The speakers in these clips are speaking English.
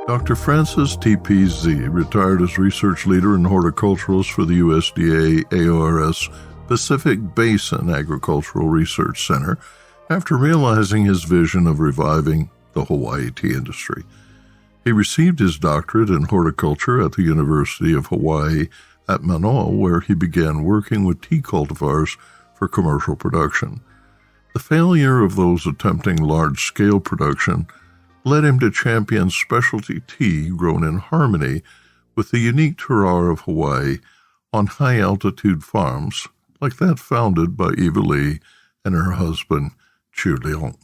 Dr. Francis T.P.Z. retired as Research Leader and Horticulturist for the USDA ARS Pacific Basin Agricultural Research Center after realizing his vision of reviving the Hawaii tea industry. He received his doctorate in horticulture at the University of Hawaii at Manoa, where he began working with tea cultivars for commercial production. The failure of those attempting large-scale production led him to champion specialty tea grown in harmony with the unique terroir of Hawaii on high-altitude farms like that founded by Eva Lee and her husband, Chiu Leong.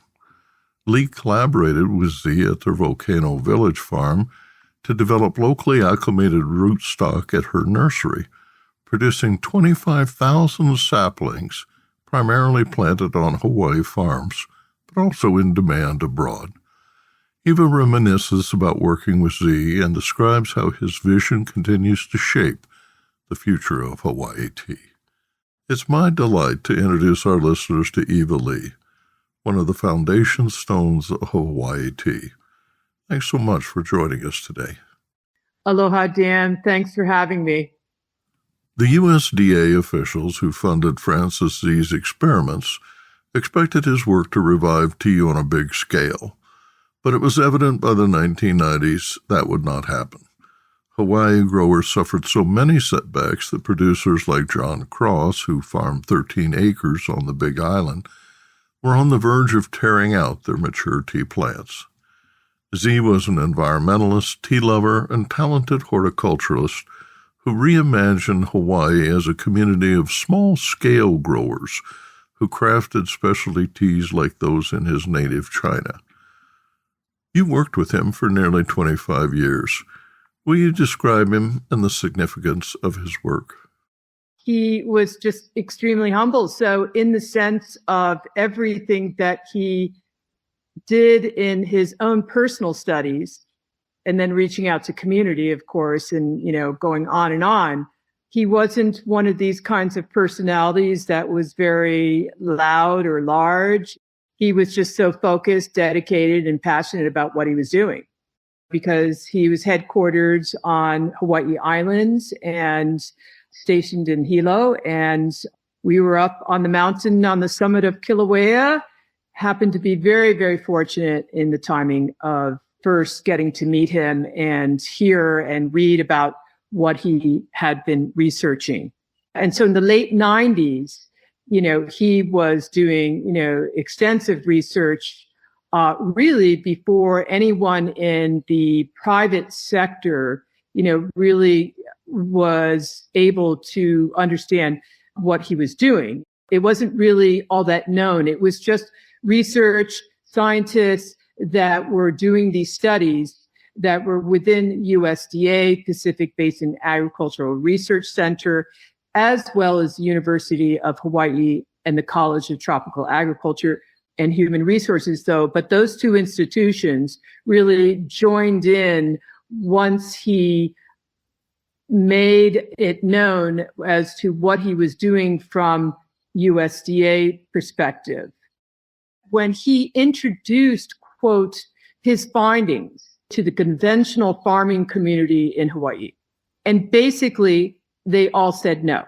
Lee collaborated with Z at their Volcano Village farm to develop locally acclimated rootstock at her nursery, producing 25,000 saplings, primarily planted on Hawaii farms, but also in demand abroad. Eva reminisces about working with Z and describes how his vision continues to shape the future of Hawaii tea. It's my delight to introduce our listeners to Eva Lee, one of the foundation stones of Hawaii tea. Thanks so much for joining us today. Aloha, Dan. Thanks for having me. The USDA officials who funded Francis Z's experiments expected his work to revive tea on a big scale, but it was evident by the 1990s that would not happen. Hawaii growers suffered so many setbacks that producers like John Cross, who farmed 13 acres on the Big Island, were on the verge of tearing out their mature tea plants. Z was an environmentalist, tea lover, and talented horticulturist who reimagined Hawaii as a community of small-scale growers who crafted specialty teas like those in his native China. You worked with him for nearly 25 years. Will you describe him and the significance of his work? He was just extremely humble. So in the sense of everything that he did in his own personal studies, and then reaching out to community, of course, and, going on and on, he wasn't one of these kinds of personalities that was very loud or large. He was just so focused, dedicated, and passionate about what he was doing because he was headquartered on Hawaii Islands and stationed in Hilo. And we were up on the mountain on the summit of Kilauea, happened to be very, very fortunate in the timing of first getting to meet him and hear and read about what he had been researching. And so in the late 90s, he was doing, extensive research, really before anyone in the private sector, really was able to understand what he was doing. It wasn't really all that known. It was just research scientists that were doing these studies that were within USDA, Pacific Basin Agricultural Research Center, as well as the University of Hawaii and the College of Tropical Agriculture and Human Resources, but those two institutions really joined in once he made it known as to what he was doing from USDA perspective. When he introduced, quote, his findings to the conventional farming community in Hawaii, and basically they all said no.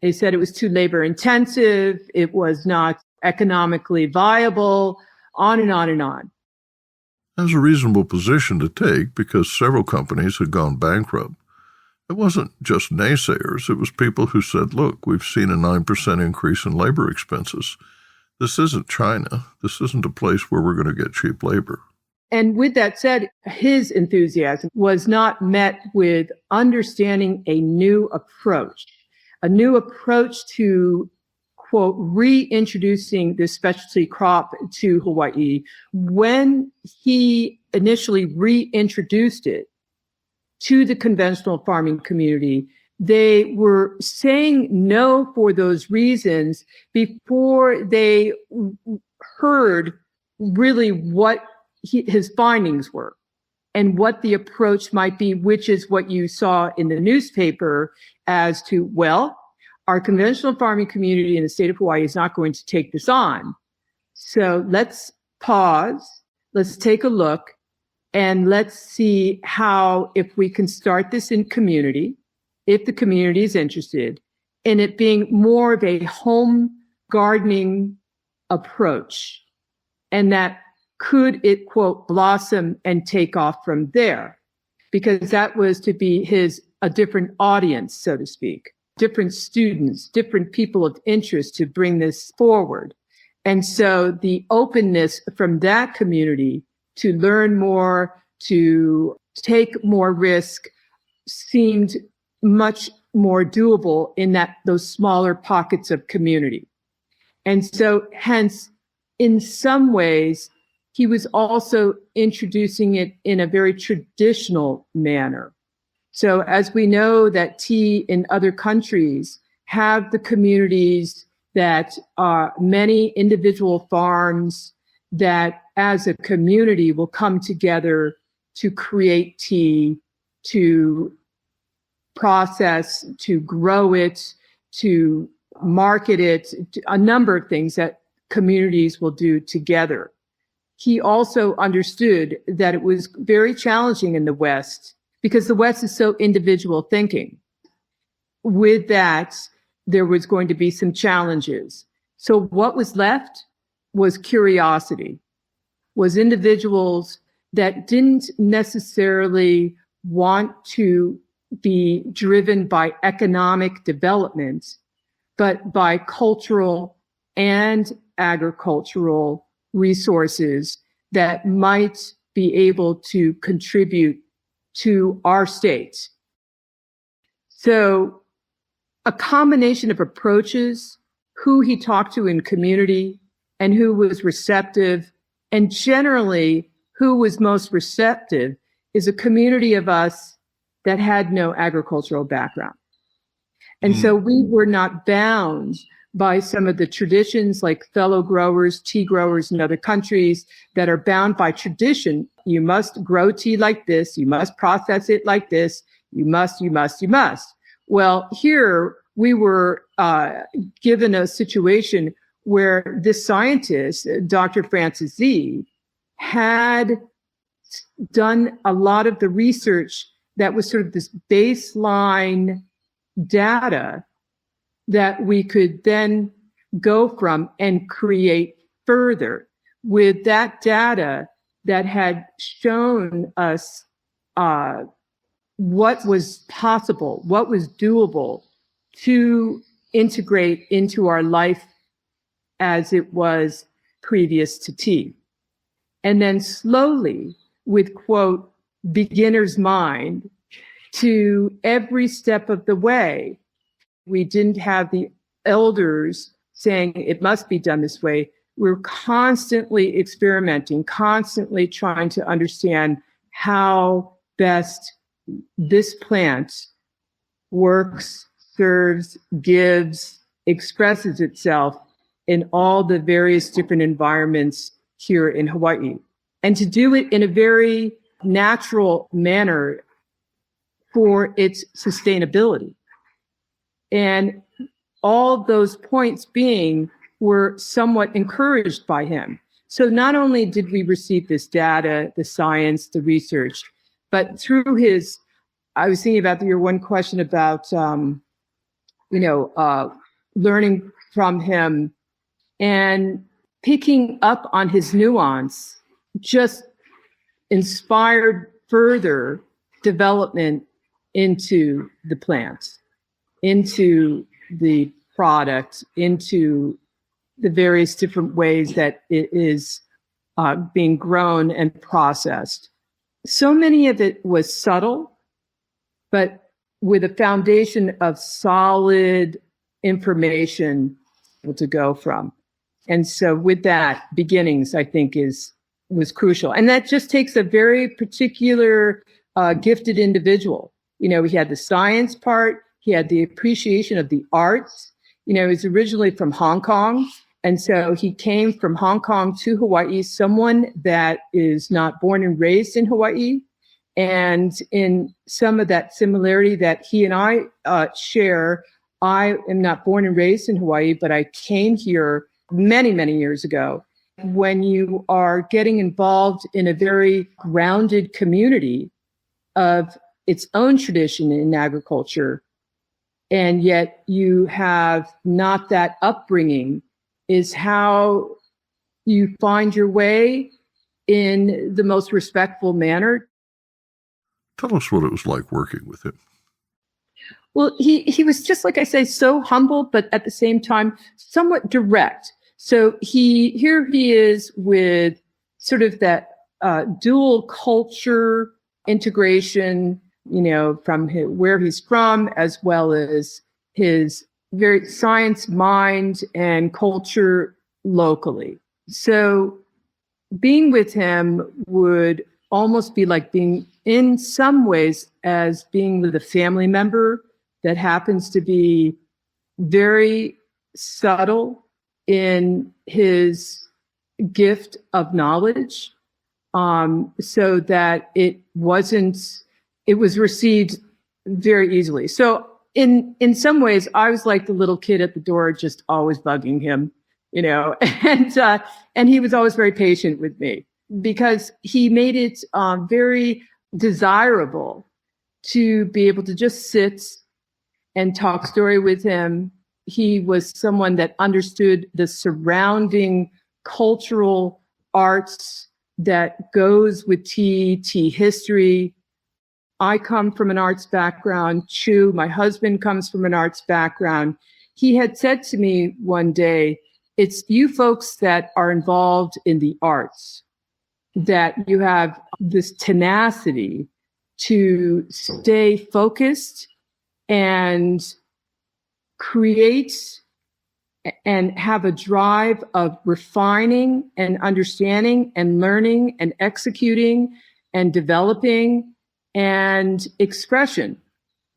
They said it was too labor intensive, it was not economically viable, on and on and on. That was a reasonable position to take because several companies had gone bankrupt. It wasn't just naysayers, it was people who said, look, we've seen a 9% increase in labor expenses. This isn't China. This isn't a place where we're going to get cheap labor. And with that said, his enthusiasm was not met with understanding a new approach to, quote, reintroducing this specialty crop to Hawaii. When he initially reintroduced it to the conventional farming community, they were saying no for those reasons before they heard really what his findings were and what the approach might be, which is what you saw in the newspaper as to, well, our conventional farming community in the state of Hawaii is not going to take this on. So let's pause, let's take a look, And let's see how, if we can start this in community, if the community is interested in it being more of a home gardening approach, and that could it, quote, blossom and take off from there? Because that was to be a different audience, so to speak, different students, different people of interest to bring this forward. And so the openness from that community to learn more, to take more risk, seemed much more doable in those smaller pockets of community. And so hence, in some ways, he was also introducing it in a very traditional manner. So as we know that tea in other countries have the communities that are many individual farms that as a community will come together to create tea, to process, to grow it, to market it, a number of things that communities will do together. He also understood that it was very challenging in the West because the West is so individual thinking. With that, there was going to be some challenges. So what was left was curiosity, was individuals that didn't necessarily want to be driven by economic development, but by cultural and agricultural resources that might be able to contribute to our state. So a combination of approaches, who he talked to in community and who was receptive, and generally who was most receptive is a community of us that had no agricultural background. And so we were not bound by some of the traditions like fellow growers, tea growers in other countries that are bound by tradition. You must grow tea like this. You must process it like this. You must. Well, here we were given a situation where this scientist, Dr. Francis Z, had done a lot of the research that was sort of this baseline data that we could then go from and create further with that data that had shown us what was possible, what was doable to integrate into our life as it was previous to tea. And then slowly, with, quote, beginner's mind, to every step of the way, we didn't have the elders saying it must be done this way. We're constantly experimenting, constantly trying to understand how best this plant works, serves, gives, expresses itself in all the various different environments here in Hawaii. And to do it in a very natural manner for its sustainability. And all those points being were somewhat encouraged by him. So not only did we receive this data, the science, the research, but through his, I was thinking about your one question about, learning from him and picking up on his nuance, just inspired further development into the plant, into the product, into the various different ways that it is being grown and processed. So many of it was subtle, but with a foundation of solid information to go from. And so with that, beginnings, I think, was crucial. And that just takes a very particular gifted individual. He had the science part, he had the appreciation of the arts. He's originally from Hong Kong. And so he came from Hong Kong to Hawaii, someone that is not born and raised in Hawaii. And in some of that similarity that he and I share, I am not born and raised in Hawaii, but I came here many, many years ago. when you are getting involved in a very grounded community of its own tradition in agriculture, and yet you have not that upbringing, is how you find your way in the most respectful manner. Tell us what it was like working with him. Well, he was, just like I say, so humble, but at the same time, somewhat direct. So here he is with sort of that dual culture integration, from where he's from, as well as his very science mind and culture locally. So being with him would almost be like being, in some ways, as being with a family member that happens to be very subtle in his gift of knowledge, so that it was received very easily. So in some ways, I was like the little kid at the door, just always bugging him, and he was always very patient with me, because he made it very desirable to be able to just sit and talk story with him. He was someone that understood the surrounding cultural arts that goes with tea history. I come from an arts background. Chiu, my husband, comes from an arts background. He had said to me one day, it's you folks that are involved in the arts that you have this tenacity to stay focused and create and have a drive of refining and understanding and learning and executing and developing and expression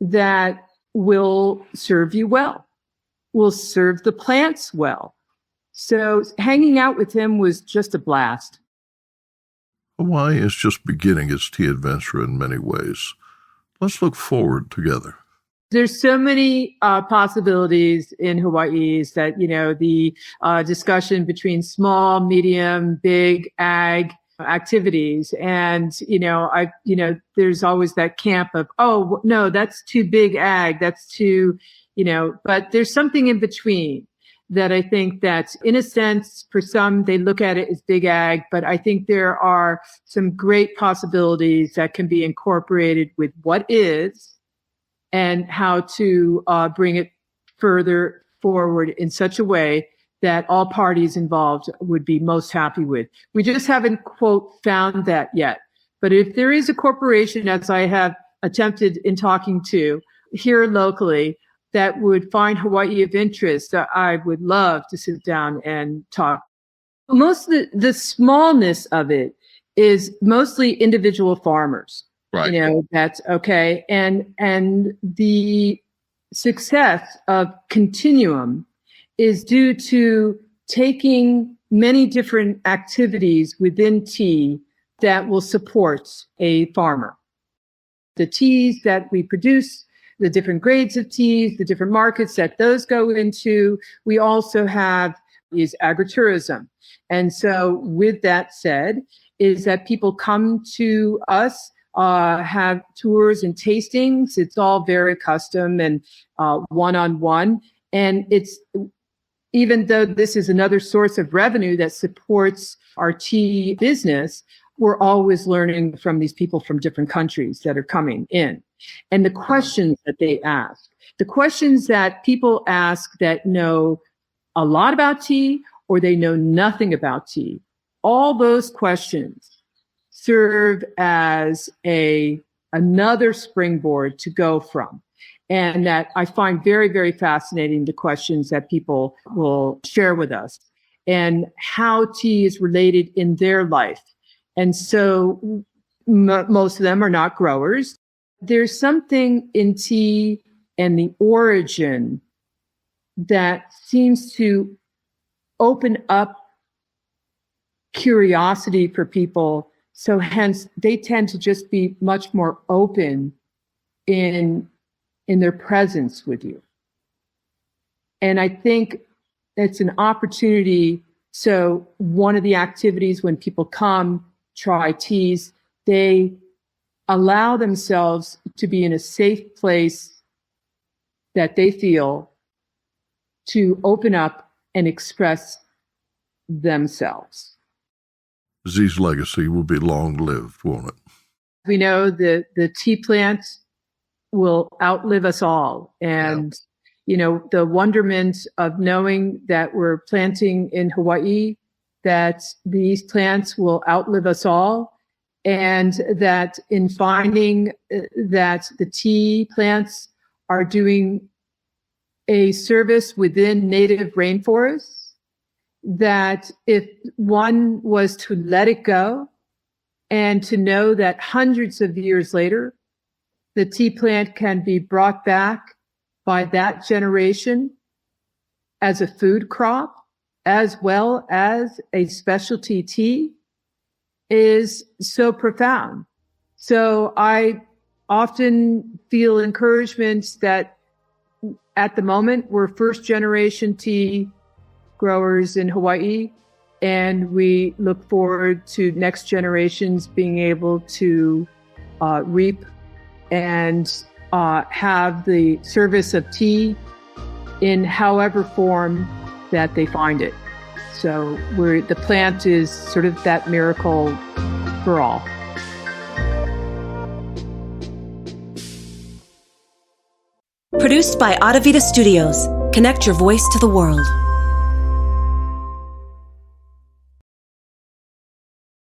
that will serve you well, will serve the plants well. So hanging out with him was just a blast. Hawaii is just beginning its tea adventure in many ways. Let's look forward together. There's so many possibilities in Hawaii that, the discussion between small, medium, big ag activities. And, there's always that camp of, oh, no, that's too big ag. That's too, but there's something in between that I think that, in a sense, for some, they look at it as big ag, but I think there are some great possibilities that can be incorporated with what is, and how to bring it further forward in such a way that all parties involved would be most happy with. We just haven't, quote, found that yet. But if there is a corporation, as I have attempted in talking to here locally, that would find Hawaii of interest, I would love to sit down and talk. Most of the smallness of it is mostly individual farmers. Right. That's okay. And the success of Continuum is due to taking many different activities within tea that will support a farmer. The teas that we produce, the different grades of teas, the different markets that those go into. We also have is agritourism. And so with that said, is that people come to us, have tours and tastings. It's all very custom and one-on-one. And it's, even though this is another source of revenue that supports our tea business, we're always learning from these people from different countries that are coming in. And the questions that they ask, the questions that people ask that know a lot about tea or they know nothing about tea, all those questions serve as another springboard to go from. And that I find very, very fascinating, the questions that people will share with us and how tea is related in their life. And so most of them are not growers. There's something in tea and the origin that seems to open up curiosity for people. So hence they tend to just be much more open in their presence with you. And I think it's an opportunity So one of the activities when people come, try teas, they allow themselves to be in a safe place that they feel to open up and express themselves. Z's legacy will be long-lived, won't it? We know that the tea plant will outlive us all. And, the wonderment of knowing that we're planting in Hawaii, that these plants will outlive us all, and that in finding that the tea plants are doing a service within native rainforests, that if one was to let it go and to know that hundreds of years later, the tea plant can be brought back by that generation as a food crop, as well as a specialty tea, is so profound. So I often feel encouragement that at the moment we're first generation tea growers in Hawaii, and we look forward to next generations being able to reap and have the service of tea in however form that they find it. So the plant is sort of that miracle for all. Produced by Adavita Studios. Connect your voice to the world.